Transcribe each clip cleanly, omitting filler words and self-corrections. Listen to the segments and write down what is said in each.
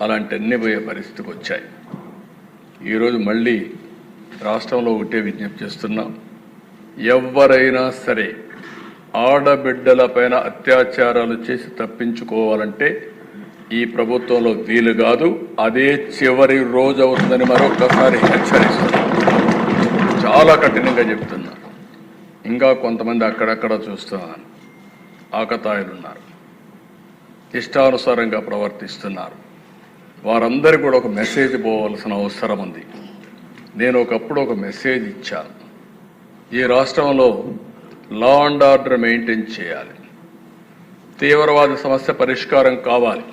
అలాంటివన్నీ పోయే పరిస్థితికి వచ్చాయి. ఈరోజు మళ్ళీ రాష్ట్రంలో ఒకటే విజ్ఞప్తి చేస్తున్నాం, ఎవరైనా సరే ఆడబిడ్డలపైన అత్యాచారాలు చేసి తప్పించుకోవాలంటే ఈ ప్రభుత్వంలో వీలు కాదు, అదే చివరి రోజు అవుతుందని మరొకసారి హెచ్చరిస్తున్నాం. చాలా కఠినంగా చెప్తున్నా. ఇంకా కొంతమంది అక్కడక్కడ చూస్తున్నాను, ఆకతాయిలు ఉన్నారు, ఇష్టానుసారంగా ప్రవర్తిస్తున్నారు. వారందరికీ కూడా ఒక మెసేజ్ పోవాల్సిన అవసరం ఉంది. నేను ఒకప్పుడు ఒక మెసేజ్ ఇచ్చాను, ఈ రాష్ట్రంలో లా అండ్ ఆర్డర్ మెయింటైన్ చేయాలి, తీవ్రవాద సమస్య పరిష్కారం కావాలి,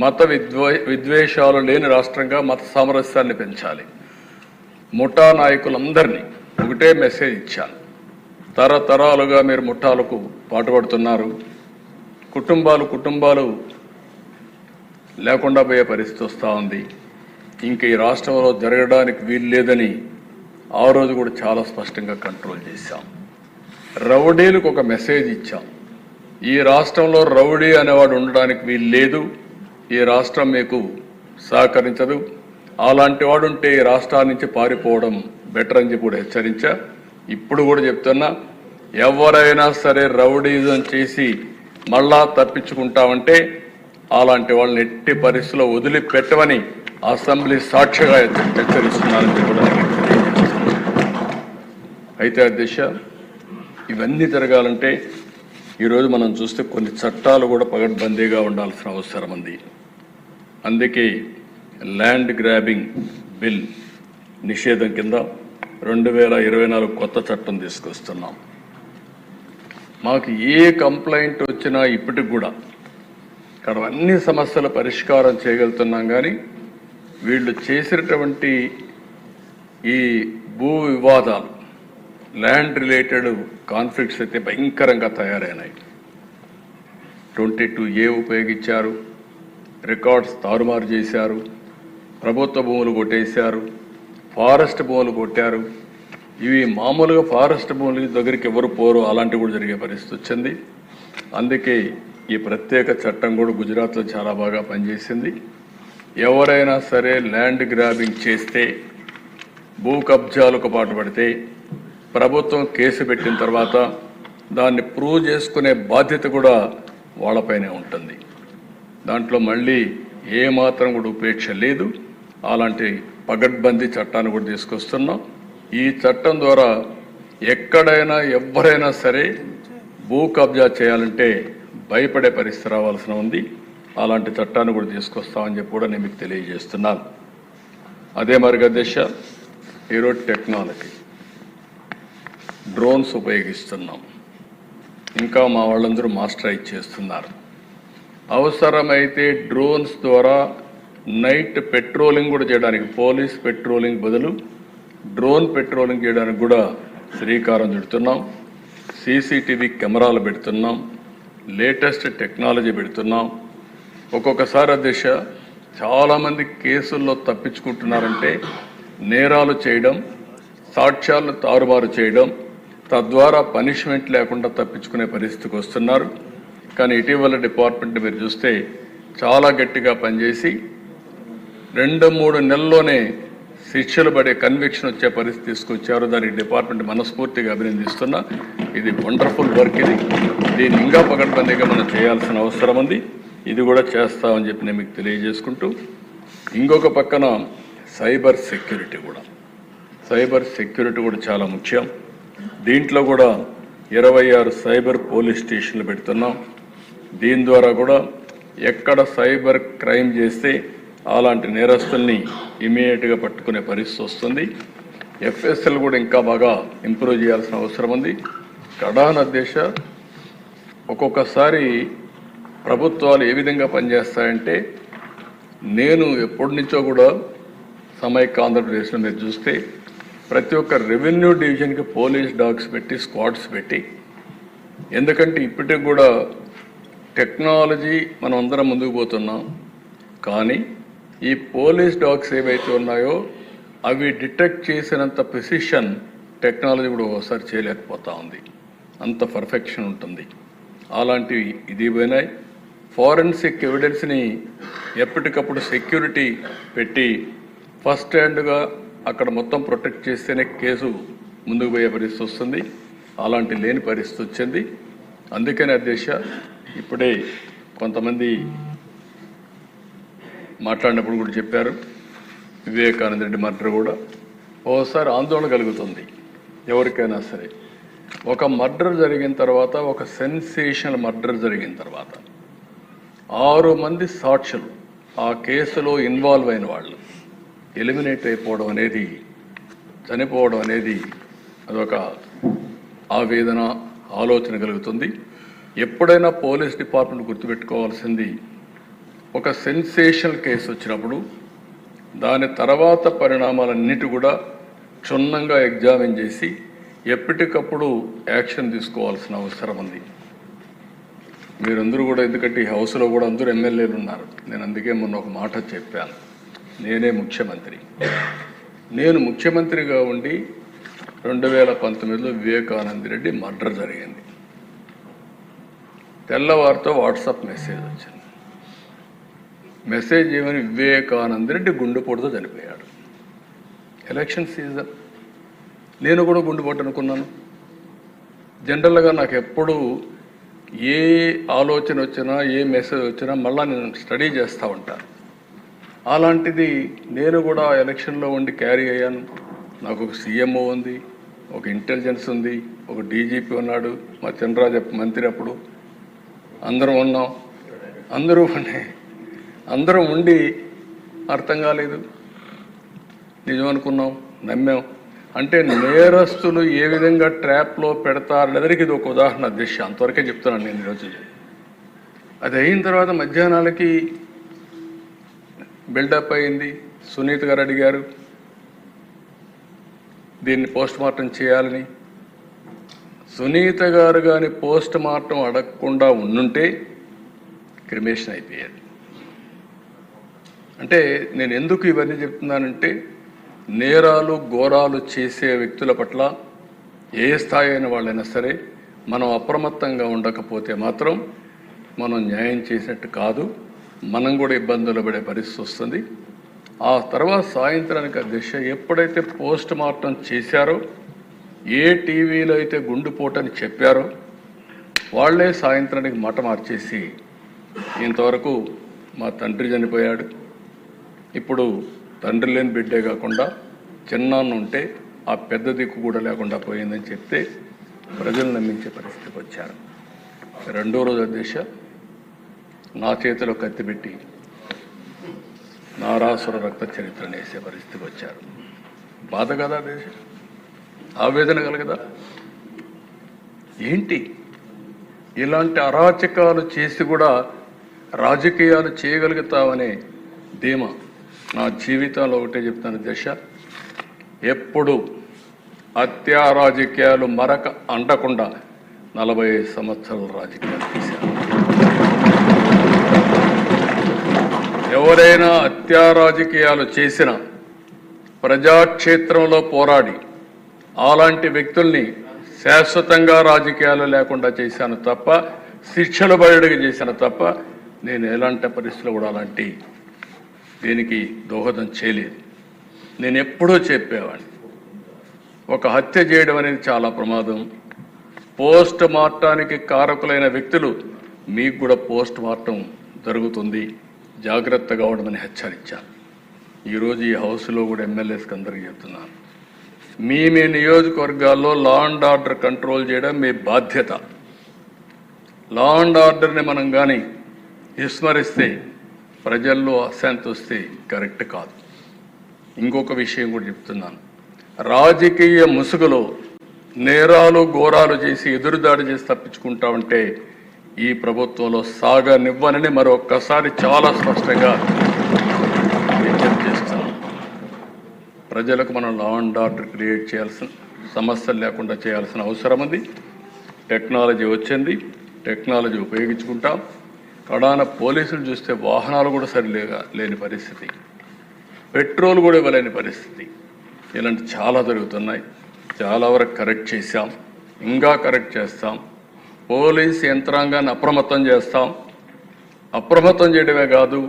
మత విద్వేషాలు లేని రాష్ట్రంగా మత సామరస్యాన్ని పెంచాలి. ముఠా నాయకులందరినీ ఒకటే మెసేజ్ ఇచ్చాను, తరతరాలుగా మీరు ముఠాలకు పాటుపడుతున్నారు, కుటుంబాలు లేకుండా పోయే పరిస్థితి వస్తూ ఉంది, ఇంక ఈ రాష్ట్రంలో జరగడానికి వీలు లేదని ఆ రోజు కూడా చాలా స్పష్టంగా కంట్రోల్ చేశాం. రౌడీలకు ఒక మెసేజ్ ఇచ్చాం, ఈ రాష్ట్రంలో రౌడీ అనేవాడు ఉండడానికి వీలు లేదు, ఈ రాష్ట్రం మీకు సహకరించదు, అలాంటి వాడు ఉంటే ఈ రాష్ట్రాల నుంచి పారిపోవడం బెటర్ అని చెప్పి కూడా హెచ్చరించా. ఇప్పుడు కూడా చెప్తున్నా, ఎవరైనా సరే రౌడీజం చేసి మళ్ళా తప్పించుకుంటామంటే అలాంటి వాళ్ళని ఎట్టి పరిస్థితుల్లో వదిలిపెట్టమని అసెంబ్లీ సాక్షిగా హెచ్చరిస్తున్నారని కూడా అయితే అధ్యక్ష, ఇవన్నీ జరగాలంటే ఈరోజు మనం చూస్తే కొన్ని చట్టాలు కూడా పగడ్బందీగా ఉండాల్సిన అవసరం ఉంది. అందుకే ల్యాండ్ గ్రాబింగ్ బిల్ నిషేధం కింద 2024 కొత్త చట్టం తీసుకొస్తున్నాం. మాకు ఏ కంప్లైంట్ వచ్చినా ఇప్పటికి కూడా ఇక్కడ అన్ని సమస్యల పరిష్కారం చేయగలుగుతున్నాం, కానీ వీళ్ళు చేసినటువంటి ఈ భూ వివాదాలు, ల్యాండ్ రిలేటెడ్ కాన్ఫ్లిక్ట్స్ అయితే భయంకరంగా తయారైనాయి. 22A ఉపయోగించారు, రికార్డ్స్ తారుమారు చేశారు, ప్రభుత్వ భూములు కొట్టేశారు, ఫారెస్ట్ భూములు కొట్టారు. ఇవి మామూలుగా ఫారెస్ట్ భూముల దగ్గరికి ఎవరు పోరు, అలాంటివి కూడా జరిగే పరిస్థితి వచ్చింది. అందుకే ఈ ప్రత్యేక చట్టం కూడా గుజరాత్లో చాలా బాగా పనిచేసింది. ఎవరైనా సరే ల్యాండ్ గ్రాబింగ్ చేస్తే, భూ కబ్జాలకు పాటుపడితే ప్రభుత్వం కేసు పెట్టిన తర్వాత దాన్ని ప్రూవ్ చేసుకునే బాధ్యత కూడా వాళ్ళపైనే ఉంటుంది. దాంట్లో మళ్ళీ ఏమాత్రం కూడా ఉపేక్ష లేదు. అలాంటి పగడ్బందీ చట్టాన్ని కూడా తీసుకొస్తున్నాం. ఈ చట్టం ద్వారా ఎక్కడైనా ఎవరైనా సరే భూ కబ్జా చేయాలంటే భయపడే పరిస్థితి రావాల్సిన ఉంది. అలాంటి చట్టాన్ని కూడా తీసుకొస్తామని చెప్పి కూడా నేను మీకు తెలియజేస్తున్నాను. అదే మరి అధ్యక్ష, ఈరోజు టెక్నాలజీ డ్రోన్స్ ఉపయోగిస్తున్నాం. ఇంకా మా వాళ్ళందరూ మాస్టరైజ్ చేస్తున్నారు. అవసరమైతే డ్రోన్స్ ద్వారా నైట్ పెట్రోలింగ్ కూడా చేయడానికి, పోలీస్ పెట్రోలింగ్ బదులు డ్రోన్ పెట్రోలింగ్ చేయడానికి కూడా శ్రీకారం చుడుతున్నాం. సీసీటీవీ కెమెరాలు పెడుతున్నాం, లేటెస్ట్ టెక్నాలజీ పెడుతున్నాం. ఒక్కొక్కసారి అధ్యక్ష, చాలామంది కేసుల్లో తప్పించుకుంటున్నారంటే నేరాలు చేయడం, సాక్ష్యాలను తారుమారు చేయడం, తద్వారా పనిష్మెంట్ లేకుండా తప్పించుకునే పరిస్థితికి వస్తున్నారు. కానీ ఇటీవల డిపార్ట్మెంట్ మీరు చూస్తే చాలా గట్టిగా పనిచేసి 2-3 నెలల్లోనే శిక్షలు పడే కన్విక్షన్ వచ్చే పరిస్థితి తీసుకొచ్చారు. దానికి డిపార్ట్మెంట్ మనస్ఫూర్తిగా అభినందిస్తున్నా. ఇది వండర్ఫుల్ వర్క్. దీన్ని ఇంకా పకడ్బందీగా మనం చేయాల్సిన అవసరం ఉంది. ఇది కూడా చేస్తామని చెప్పి నేను మీకు తెలియజేసుకుంటూ, ఇంకొక పక్కన సైబర్ సెక్యూరిటీ కూడా చాలా ముఖ్యం. దీంట్లో కూడా 26 సైబర్ పోలీస్ స్టేషన్లు పెడుతున్నాం. దీని ద్వారా కూడా ఎక్కడ సైబర్ క్రైమ్ చేస్తే అలాంటి నేరస్తుల్ని ఇమీడియట్గా పట్టుకునే పరిస్థితి వస్తుంది. ఎఫ్ఎస్ఎల్ కూడా ఇంకా బాగా ఇంప్రూవ్ చేయాల్సిన అవసరం ఉంది. కడాన దేశ ఒక్కొక్కసారి ప్రభుత్వాలు ఏ విధంగా పనిచేస్తాయంటే, నేను ఎప్పటి నుంచో కూడా సమైక్య ఆంధ్రప్రదేశ్లో మీరు చూస్తే ప్రతి ఒక్క రెవెన్యూ డివిజన్కి పోలీస్ డాగ్స్ పెట్టి, స్క్వాడ్స్ పెట్టి, ఎందుకంటే ఇప్పటికి కూడా టెక్నాలజీ మనం అందరం ముందుకు పోతున్నాం, కానీ ఈ పోలీస్ డాగ్స్ ఏవైతే ఉన్నాయో అవి డిటెక్ట్ చేసినంత ప్రిసిషన్ టెక్నాలజీ కూడా ఒకసారి చేయలేకపోతా ఉంది. అంత పర్ఫెక్షన్ ఉంటుంది. అలాంటివి ఇది పోయినాయి. ఫారెన్సిక్ ఎవిడెన్స్ని ఎప్పటికప్పుడు సెక్యూరిటీ పెట్టి ఫస్ట్ హ్యాండ్గా అక్కడ మొత్తం ప్రొటెక్ట్ చేస్తేనే కేసు ముందుకు పోయే పరిస్థితి వస్తుంది. అలాంటి లేని పరిస్థితి వచ్చింది. అందుకని అధ్యక్ష ఇప్పుడే కొంతమంది మాట్లాడినప్పుడు కూడా చెప్పారు, వివేకానంద రెడ్డి మర్డర్ కూడా ఓసారి ఆందోళన కలుగుతుంది ఎవరికైనా సరే. ఒక మర్డర్ జరిగిన తర్వాత, ఒక సెన్సేషనల్ మర్డర్ జరిగిన తర్వాత 6 మంది సాక్షులు ఆ కేసులో ఇన్వాల్వ్ అయిన వాళ్ళు ఎలిమినేట్ అయిపోవడం అనేది, చనిపోవడం అనేది అదొక ఆవేదన, ఆలోచన కలుగుతుంది. ఎప్పుడైనా పోలీస్ డిపార్ట్మెంట్ గుర్తుపెట్టుకోవాల్సింది, ఒక సెన్సేషనల్ కేసు వచ్చినప్పుడు దాని తర్వాత పరిణామాలన్నిటి కూడా క్షుణ్ణంగా ఎగ్జామిన్ చేసి ఎప్పటికప్పుడు యాక్షన్ తీసుకోవాల్సిన అవసరం ఉంది. మీరందరూ కూడా, ఎందుకంటే ఈ హౌస్లో కూడా అందరూ ఎమ్మెల్యేలు ఉన్నారు. నేను అందుకే మొన్న ఒక మాట చెప్పాను, నేనే ముఖ్యమంత్రి. నేను ముఖ్యమంత్రిగా ఉండి 2019లో వివేకానంద రెడ్డి మర్డర్ జరిగింది. తెల్లవారితో వాట్సాప్ మెసేజ్ వచ్చింది. మెసేజ్ ఏమని, వివేకానంద రెడ్డి గుండెపోటుతో చనిపోయాడు. ఎలక్షన్ సీజన్, నేను కూడా గుండెపోటు అనుకున్నాను. జనరల్గా నాకు ఎప్పుడు ఏ ఆలోచన వచ్చినా, ఏ మెసేజ్ వచ్చినా మళ్ళీ నేను స్టడీ చేస్తూ ఉంటాను. అలాంటిది నేను కూడా ఎలక్షన్లో ఉండి క్యారీ అయ్యాను. నాకు ఒక సీఎంఓ ఉంది, ఒక ఇంటెలిజెన్స్ ఉంది, ఒక డీజీపీ ఉన్నాడు, మా చంద్రరాజు మంత్రి అప్పుడు, అందరం ఉన్నాం. అందరం ఉండి అర్థం కాలేదు, నిజం అనుకున్నాం, నమ్మాం. అంటే నేరస్తులు ఏ విధంగా ట్రాప్లో పెడతారనేదానికి ఇది ఒక ఉదాహరణ అధ్యక్ష. అంతవరకే చెప్తున్నాను నేను ఈరోజు. అది అయిన తర్వాత మధ్యాహ్నాలకి బిల్డప్ అయింది. సునీత గారు అడిగారు దీన్ని పోస్ట్ మార్టం చేయాలని. సునీత గారు కానీ పోస్ట్ మార్టం అడగకుండా ఉండుంటే క్రిమేషన్ అయిపోయేది. అంటే నేను ఎందుకు ఇవన్నీ చెప్తున్నానంటే, నేరాలు ఘోరాలు చేసే వ్యక్తుల పట్ల ఏ స్థాయి అయిన వాళ్ళైనా సరే మనం అప్రమత్తంగా ఉండకపోతే మాత్రం మనం న్యాయం చేసినట్టు కాదు, మనం కూడా ఇబ్బందులు పడే పరిస్థితి వస్తుంది. ఆ తర్వాత సాయంత్రానికి అధ్యక్ష ఎప్పుడైతే పోస్ట్ మార్టం చేశారో, ఏ టీవీలో అయితే గుండెపోటని చెప్పారో వాళ్లే సాయంత్రానికి మాట మార్చేసి, ఇంతవరకు మా తండ్రి చనిపోయాడు, ఇప్పుడు తండ్రి లేని బిడ్డే కాకుండా చిన్నాన్న ఉంటే ఆ పెద్ద దిక్కు కూడా లేకుండా పోయిందని చెప్తే ప్రజలు నమ్మించే పరిస్థితికి వచ్చారు. రెండో రోజు అధ్యక్ష నా చేతిలో కత్తి పెట్టి నారాసుర రక్త చరిత్రను వేసే పరిస్థితికి వచ్చారు. బాధ కదా అధ్యక్ష, ఆవేదన కలగదా? ఏంటి ఇలాంటి అరాచకాలు చేసి కూడా రాజకీయాలు చేయగలుగుతామనే ధీమా నా జీవితంలో ఒకటే చెప్తాను దశ, ఎప్పుడు హత్యా రాజకీయాలు మరక అంటకుండా 45 సంవత్సరాల రాజకీయాలు చేశాను. ఎవరైనా హత్యా రాజకీయాలు చేసిన ప్రజాక్షేత్రంలో పోరాడి అలాంటి వ్యక్తుల్ని శాశ్వతంగా రాజకీయాలు లేకుండా చేశాను తప్ప, శిక్షలు బయటకు చేశాను తప్ప, నేను ఎలాంటి పరిస్థితులు కూడా అలాంటి దీనికి దోహదం చేయలేదు. నేను ఎప్పుడూ చెప్పేవాడిని, ఒక హత్య చేయడం అనేది చాలా ప్రమాదం. పోస్ట్ మార్టానికి కారకులైన వ్యక్తులు మీకు కూడా పోస్ట్ మార్టం జరుగుతుంది, జాగ్రత్తగా ఉండమని హెచ్చరించాను. ఈరోజు ఈ హౌస్లో కూడా ఎమ్మెల్యేస్కి అందరికీ చెప్తున్నాను, మీ నియోజకవర్గాల్లో లా అండ్ ఆర్డర్ కంట్రోల్ చేయడం మీ బాధ్యత. లా అండ్ ఆర్డర్ని మనం కానీ విస్మరిస్తే, ప్రజల్లో అశాంతి వస్తే కరెక్ట్ కాదు. ఇంకొక విషయం కూడా చెప్తున్నాను, రాజకీయ ముసుగులో నేరాలు ఘోరాలు చేసి ఎదురుదాడి చేసి తప్పించుకుంటా ఉంటే ఈ ప్రభుత్వంలో సాగనివ్వనని మరొక్కసారి చాలా స్పష్టంగా విజ్ఞప్తి చేస్తున్నాం. ప్రజలకు మనం లా అండ్ ఆర్డర్ క్రియేట్ చేయాల్సిన, సమస్యలు లేకుండా చేయాల్సిన అవసరం ఉంది. టెక్నాలజీ వచ్చింది, టెక్నాలజీ ఉపయోగించుకుంటాం. కడాన పోలీసులు చూస్తే వాహనాలు కూడా లేని పరిస్థితి, పెట్రోల్ కూడా ఇవ్వలేని పరిస్థితి, ఇలాంటి చాలా జరుగుతున్నాయి. చాలా వరకు కరెక్ట్ చేశాం, ఇంకా కరెక్ట్ చేస్తాం. పోలీస్ యంత్రాంగాన్ని అప్రమత్తం చేస్తాం. అప్రమత్తం చేయడమే కాదు,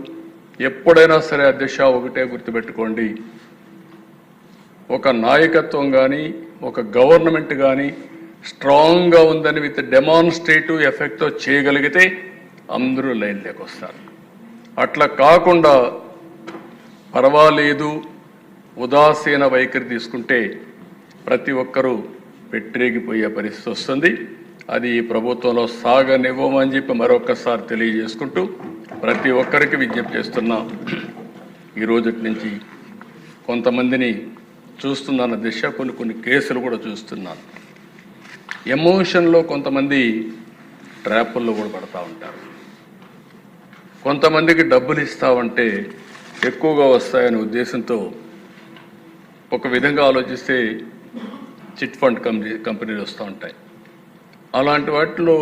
ఎప్పుడైనా సరే అధ్యక్ష ఒకటే గుర్తుపెట్టుకోండి, ఒక నాయకత్వం కానీ ఒక గవర్నమెంట్ కానీ స్ట్రాంగ్గా ఉందని విత్ డెమాన్స్ట్రేటివ్ ఎఫెక్ట్తో చేయగలిగితే అందరూ లైన్లోకి వస్తారు. అట్లా కాకుండా పర్వాలేదు ఉదాసీన వైఖరి తీసుకుంటే ప్రతి ఒక్కరూ పెట్టిరేగిపోయే పరిస్థితి వస్తుంది. అది ఈ ప్రభుత్వంలో సాగనివ్వమని చెప్పి మరొకసారి తెలియజేసుకుంటూ ప్రతి ఒక్కరికి విజ్ఞప్తి చేస్తున్నా. ఈ రోజుటి నుంచి కొంతమందిని చూస్తున్నాను దిశ, కొన్ని కేసులు కూడా చూస్తున్నాను. ఎమోషన్లో కొంతమంది ట్రాపుల్లో కూడా పడతా ఉంటారు. కొంతమందికి డబ్బులు ఇస్తామంటే ఎక్కువగా వస్తాయనే ఉద్దేశంతో ఒక విధంగా ఆలోచిస్తే చిట్ ఫండ్ కంపెనీలు వస్తూ ఉంటాయి. అలాంటి వాటిలో